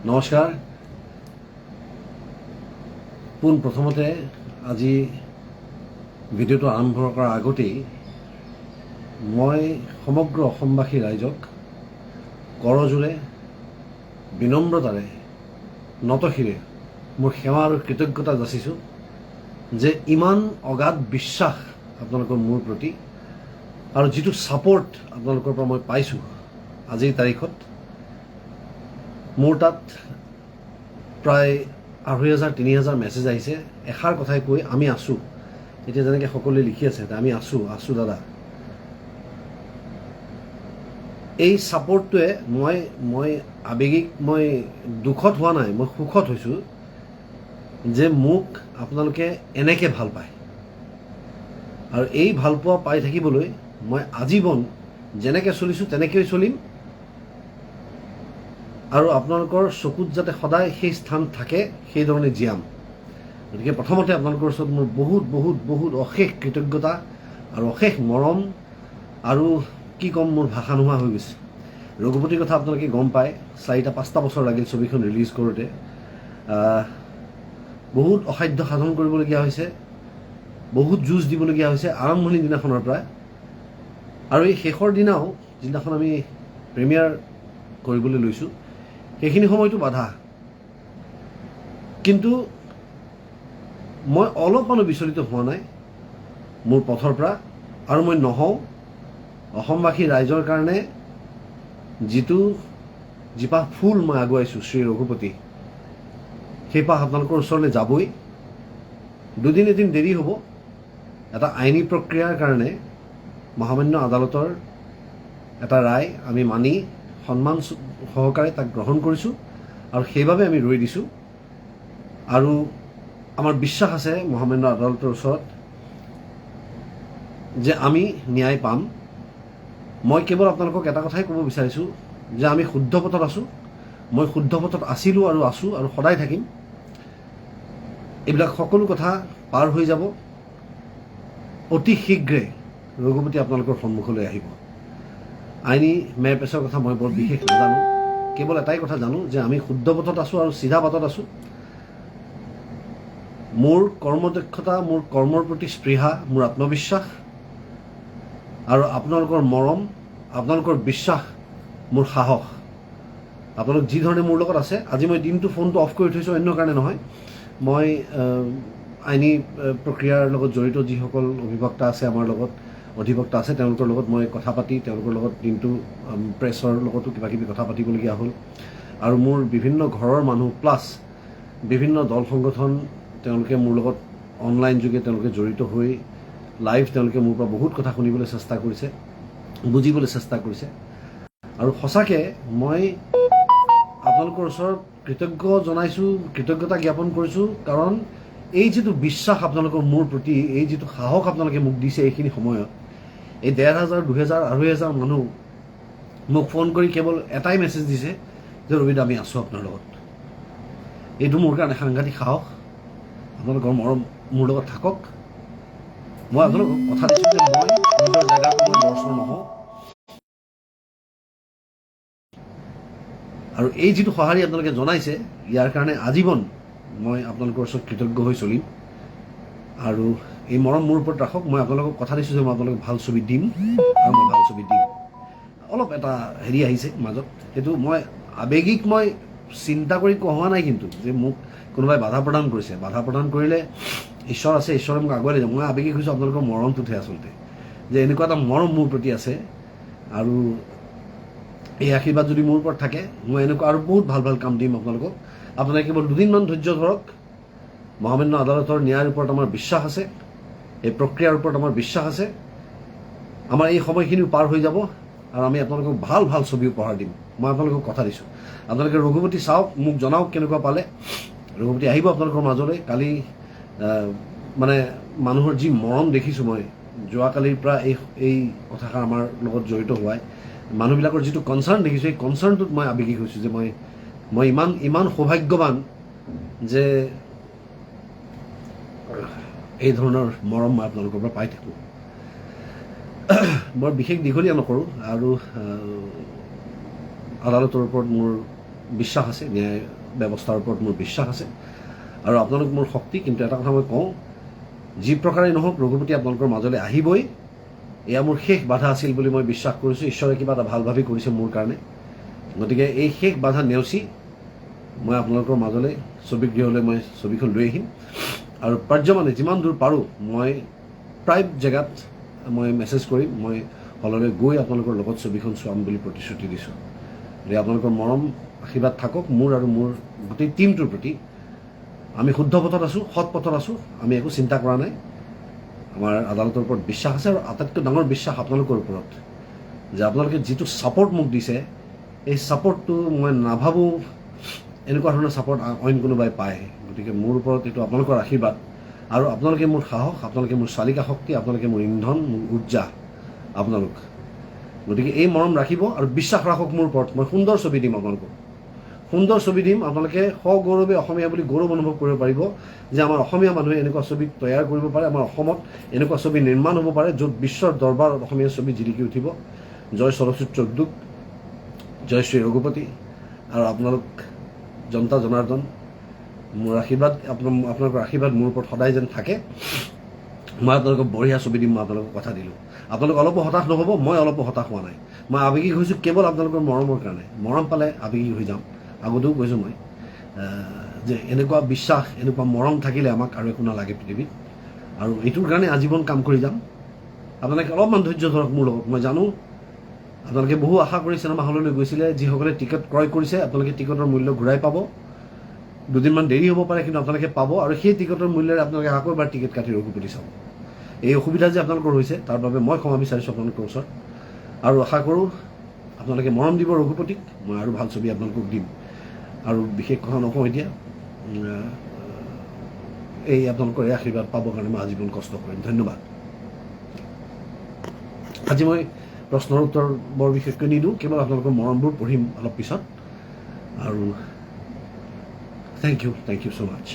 নমস্কাৰ। পোনপ্ৰথমতে আজি ভিডিঅ'টো আৰম্ভ কৰাৰ আগতেই মই সমগ্ৰ অসমবাসী ৰাইজক কৰজোৰে বিনম্ৰতাৰে নতশিৰে মোৰ সেৱা আৰু কৃতজ্ঞতা যাচিছোঁ যে ইমান অগাধ বিশ্বাস আপোনালোকৰ মোৰ প্ৰতি আৰু যিটো ছাপোৰ্ট আপোনালোকৰ পৰা মই পাইছোঁ আজিৰ তাৰিখত মোৰ তাত প্ৰায় ২,৫০০-৩,০০০ মেছেজ আহিছে এষাৰ কথাই কৈ আমি আছোঁ। এতিয়া যেনেকৈ সকলোৱে লিখি আছে আমি আছোঁ দাদা। এই ছাপোৰ্টটোৱে মই আৱেগিক মই দুখত হোৱা নাই, মই সুখত হৈছোঁ যে মোক আপোনালোকে এনেকৈ ভাল পায় আৰু এই ভালপোৱা পাই থাকিবলৈ মই আজীৱন যেনেকৈ চলিছোঁ তেনেকৈয়ে চলিম আৰু আপোনালোকৰ চকুত যাতে সদায় সেই স্থান থাকে সেইধৰণে জীয়াম। গতিকে প্ৰথমতে আপোনালোকৰ ওচৰত মোৰ বহুত বহুত বহুত অশেষ কৃতজ্ঞতা আৰু অশেষ মৰম আৰু কি ক'ম, মোৰ ভাষা নোহোৱা হৈ গৈছে। ৰঘুপতিৰ কথা আপোনালোকে গম পায়, ৪-৫টা বছৰ লাগিল ছবিখন ৰিলিজ কৰোঁতে। বহুত অসাধ্য সাধন কৰিবলগীয়া হৈছে, বহুত যুঁজ দিবলগীয়া হৈছে আৰম্ভণি দিনাখনৰ পৰা, আৰু এই শেষৰ দিনাও যিদিনাখন আমি প্ৰিমিয়াৰ কৰিবলৈ লৈছোঁ সেইখিনি সময়তো বাধা। কিন্তু মই অলপমানো বিচলিত হোৱা নাই মোৰ পথৰ পৰা, আৰু মই নহওঁ। অসমবাসী ৰাইজৰ কাৰণে যিপাহ ফুল মই আগুৱাইছোঁ শ্ৰী ৰঘুপতি, সেই পাহ আপোনালোকৰ ওচৰলৈ যাবই। দুদিন এদিন দেৰি হ'ব। এটা আইনী প্ৰক্ৰিয়াৰ কাৰণে মহামান্য আদালতৰ এটা ৰায় আমি মানি সন্মান সহকাৰে তাক গ্ৰহণ কৰিছোঁ আৰু সেইবাবে আমি ৰৈ দিছোঁ। আৰু আমাৰ বিশ্বাস আছে মহামান্য আদালতৰ ওচৰত যে আমি ন্যায় পাম। মই কেৱল আপোনালোকক এটা কথাই ক'ব বিচাৰিছোঁ যে আমি শুদ্ধ পথত আছোঁ। মই শুদ্ধ পথত আছিলোঁ আৰু আছোঁ আৰু সদায় থাকিম। এইবিলাক সকলো কথা পাৰ হৈ যাব। অতি শীঘ্ৰে ৰঘুপতি আপোনালোকৰ সন্মুখলৈ আহিব। আইনী মেৰ পেচৰ কথা মই বৰ বিশেষ নাজানো, কেৱল এটাই কথা জানো যে আমি শুদ্ধ পথত আছোঁ আৰু চিধা পথত আছোঁ। মোৰ কৰ্মদক্ষতা, মোৰ কৰ্মৰ প্ৰতি স্পৃহা, মোৰ আত্মবিশ্বাস আৰু আপোনালোকৰ মৰম, আপোনালোকৰ বিশ্বাস মোৰ সাহস। আপোনালোক যি ধৰণে মোৰ লগত আছে, আজি মই দিনটো ফোনটো অফ কৰি থৈছোঁ অন্য কাৰণে নহয়। মই আইনী প্ৰক্ৰিয়াৰ লগত জড়িত যিসকল অধিবক্তা আছে, আমাৰ লগত অধিবক্তা আছে, তেওঁলোকৰ লগত মই কথা পাতি তেওঁলোকৰ লগত দিনটো প্ৰেছৰ লগতো কিবাকিবি কথা পাতিবলগীয়া হ'ল। আৰু মোৰ বিভিন্ন ঘৰৰ মানুহ প্লাছ বিভিন্ন দল সংগঠন, তেওঁলোকে মোৰ লগত অনলাইন যোগে তেওঁলোকে জড়িত হৈ লাইভ তেওঁলোকে মোৰ পৰা বহুত কথা শুনিবলৈ চেষ্টা কৰিছে, বুজিবলৈ চেষ্টা কৰিছে। আৰু সঁচাকৈ মই আপোনালোকৰ ওচৰত কৃতজ্ঞতা জ্ঞাপন কৰিছোঁ, কাৰণ এই যিটো বিশ্বাস আপোনালোকৰ মোৰ প্ৰতি, এই যিটো সাহস আপোনালোকে মোক দিছে এইখিনি সময়ত, এই ১,৫০০, ২,০০০, ২,৫০০ মানুহ মোক ফোন কৰি কেৱল এটাই মেছেজ দিছে যে ৰবিদা আমি আছোঁ আপোনাৰ লগত। এইটো মোৰ কাৰণে সাংঘাতিক সাহস। আপোনালোকৰ মৰম মোৰ লগত থাকক। মই আপোনালোকক কথা দিছোঁ যে মই নিজৰ জেগাত মই লৰচৰ নহওঁ। আৰু এই যিটো সঁহাৰি আপোনালোকে জনাইছে ইয়াৰ কাৰণে আজীৱন মই আপোনালোকৰ ওচৰত কৃতজ্ঞ হৈ চলিম। আৰু এই মৰম মোৰ ওপৰত ৰাখক। মই আপোনালোকক কথা দিছোঁ যে মই আপোনালোকক ভাল ছবি দিম আৰু মই ভাল ছবি দিম। অলপ এটা হেৰি আহিছে মাজত, সেইটো মই আৱেগিক মই চিন্তা কৰি কোৱা নাই, কিন্তু যে মোক কোনোবাই বাধা প্ৰদান কৰিছে। বাধা প্ৰদান কৰিলে ঈশ্বৰ আছে, ঈশ্বৰে মোক আগুৱাই লৈ যাব। মই আৱেগিক হৈছোঁ আপোনালোকৰ মৰমটোতহে আচলতে, যে এনেকুৱা এটা মৰম মোৰ প্ৰতি আছে। আৰু এই আশীৰ্বাদ যদি মোৰ ওপৰত থাকে, মই এনেকুৱা আৰু বহুত ভাল ভাল কাম দিম আপোনালোকক। আপোনালোকে কেৱল দুদিনমান ধৈৰ্য ধৰক। মহামান্য আদালতৰ ন্যায়ৰ ওপৰত আমাৰ বিশ্বাস আছে, এই প্ৰক্ৰিয়াৰ ওপৰত আমাৰ বিশ্বাস আছে। আমাৰ এই সময়খিনিও পাৰ হৈ যাব আৰু আমি আপোনালোকক ভাল ভাল ছবি উপহাৰ দিম। মই আপোনালোকক কথা দিছোঁ। আপোনালোকে ৰঘুপতি চাওক, মোক জনাওক কেনেকুৱা পালে। ৰঘুপতি আহিব আপোনালোকৰ মাজলৈ। কালি মানে মানুহৰ যি মৰম দেখিছোঁ মই যোৱাকালিৰ পৰা এই কথাষাৰ আমাৰ লগত জড়িত হোৱাই, মানুহবিলাকৰ যিটো কনচাৰ্ণ দেখিছোঁ, এই কনচাৰ্ণটোত মই আৱেগিক হৈছোঁ যে মই ইমান সৌভাগ্যৱান যে এই ধৰণৰ মৰম মই আপোনালোকৰ পৰা পাই থাকোঁ। বৰ বিশেষ দীঘলীয়া নকৰোঁ আৰু আদালতৰ ওপৰত মোৰ বিশ্বাস আছে, ন্যায় ব্যৱস্থাৰ ওপৰত মোৰ বিশ্বাস আছে আৰু আপোনালোক মোৰ শক্তি। কিন্তু এটা কথা মই কওঁ, যি প্ৰকাৰেই নহওক ৰঘুপতি আপোনালোকৰ মাজলৈ আহিবই। এয়া মোৰ শেষ বাধা আছিল বুলি মই বিশ্বাস কৰিছোঁ। ঈশ্বৰে কিবা এটা ভাল ভাবি কৰিছে মোৰ কাৰণে। গতিকে এই শেষ বাধা নেওচি মই আপোনালোকৰ মাজলৈ ছবিগৃহলৈ মই ছবিখন লৈ আহিম আৰু পাৰ্যমানে যিমান দূৰ পাৰোঁ মই প্ৰায় জেগাত মই মেছেজ কৰিম, মই হললৈ গৈ আপোনালোকৰ লগত ছবিখন চোৱাম বুলি প্ৰতিশ্ৰুতি দিছোঁ। গতিকে আপোনালোকৰ মৰম আশীৰ্বাদ থাকক মোৰ আৰু মোৰ গোটেই টীমটোৰ প্ৰতি। আমি শুদ্ধ পথত আছোঁ, সৎ পথত আছোঁ, আমি একো চিন্তা কৰা নাই। আমাৰ আদালতৰ ওপৰত বিশ্বাস আছে আৰু আটাইতকৈ ডাঙৰ বিশ্বাস আপোনালোকৰ ওপৰত, যে আপোনালোকে যিটো ছাপৰ্ট মোক দিছে, এই ছাপৰ্টটো মই নাভাবোঁ এনেকুৱা ধৰণৰ ছাপৰ্ট অইন কোনোবাই পায়। গতিকে মোৰ ওপৰত এইটো আপোনালোকৰ আশীৰ্বাদ আৰু আপোনালোকে মোৰ সাহস, আপোনালোকে মোৰ চালিকা শক্তি, আপোনালোকে মোৰ ইন্ধন, মোৰ উৰ্জা আপোনালোক। গতিকে এই মৰম ৰাখিব আৰু বিশ্বাস ৰাখক মোৰ ওপৰত। মই সুন্দৰ ছবি দিম আপোনালোকক, সুন্দৰ ছবি দিম। আপোনালোকে সগৌৰৱে অসমীয়া বুলি গৌৰৱ অনুভৱ কৰিব পাৰিব যে আমাৰ অসমীয়া মানুহে এনেকুৱা ছবি তৈয়াৰ কৰিব পাৰে, আমাৰ অসমত এনেকুৱা ছবি নিৰ্মাণ হ'ব পাৰে য'ত বিশ্বৰ দৰবাৰত অসমীয়া ছবি জিলিকি উঠিব। জয় চলচ্চিত্ৰ উদ্যোগ, জয় শ্ৰী ৰঘুপতি আৰু আপোনালোক জনতা জনাৰ্দন। মোৰ আশীৰ্বাদ, আপোনালোকৰ আশীৰ্বাদ মোৰ ওপৰত সদায় যেন থাকে। মই আপোনালোকক বঢ়িয়া ছবি দিম, মই আপোনালোকক কথা দিলোঁ। আপোনালোক অলপো হতাশ নহ'ব, মই অলপো হতাশ হোৱা নাই। মই আৱেগিক হৈছোঁ কেৱল আপোনালোকৰ মৰমৰ কাৰণে। মৰম পালে আৱেগিক হৈ যাম, আগতেও কৈছোঁ মই যে এনেকুৱা বিশ্বাস, এনেকুৱা মৰম থাকিলে আমাক আৰু একো নালাগে পৃথিৱীত। আৰু এইটোৰ কাৰণে আজীৱন কাম কৰি যাম। আপোনালোকে অলপমান ধৈৰ্য ধৰক মোৰ লগত। মই জানো আপোনালোকে বহু আশা কৰি চিনেমা হললৈ গৈছিলে। যিসকলে টিকট ক্ৰয় কৰিছে আপোনালোকে টিকটৰ মূল্য ঘূৰাই পাব। দুদিনমান দেৰি হ'ব পাৰে, কিন্তু আপোনালোকে পাব আৰু সেই টিকটৰ মূল্যৰে আপোনালোকে আকৌ এবাৰ টিকট কাটি ৰঘুপতি চাব। এই অসুবিধা যে আপোনালোকৰ হৈছে তাৰ বাবে মই ক্ষমা বিচাৰিছোঁ আপোনালোকৰ ওচৰত আৰু আশা কৰোঁ আপোনালোকে মৰম দিব ৰঘুপতিক। মই আৰু ভাল ছবি আপোনালোকক দিম আৰু বিশেষ কথা নকওঁ এতিয়া। এই আপোনালোকৰ এই আশীৰ্বাদ পাবৰ কাৰণে মই আজীৱন কষ্ট কৰিম। ধন্যবাদ। আজি মই প্ৰশ্নৰ উত্তৰ বৰ বিশেষকৈ নিদিওঁ, কেৱল আপোনালোকৰ মৰমবোৰ পঢ়িম অলপ পিছত। আৰু থেংক ইউ ছ' মাছ।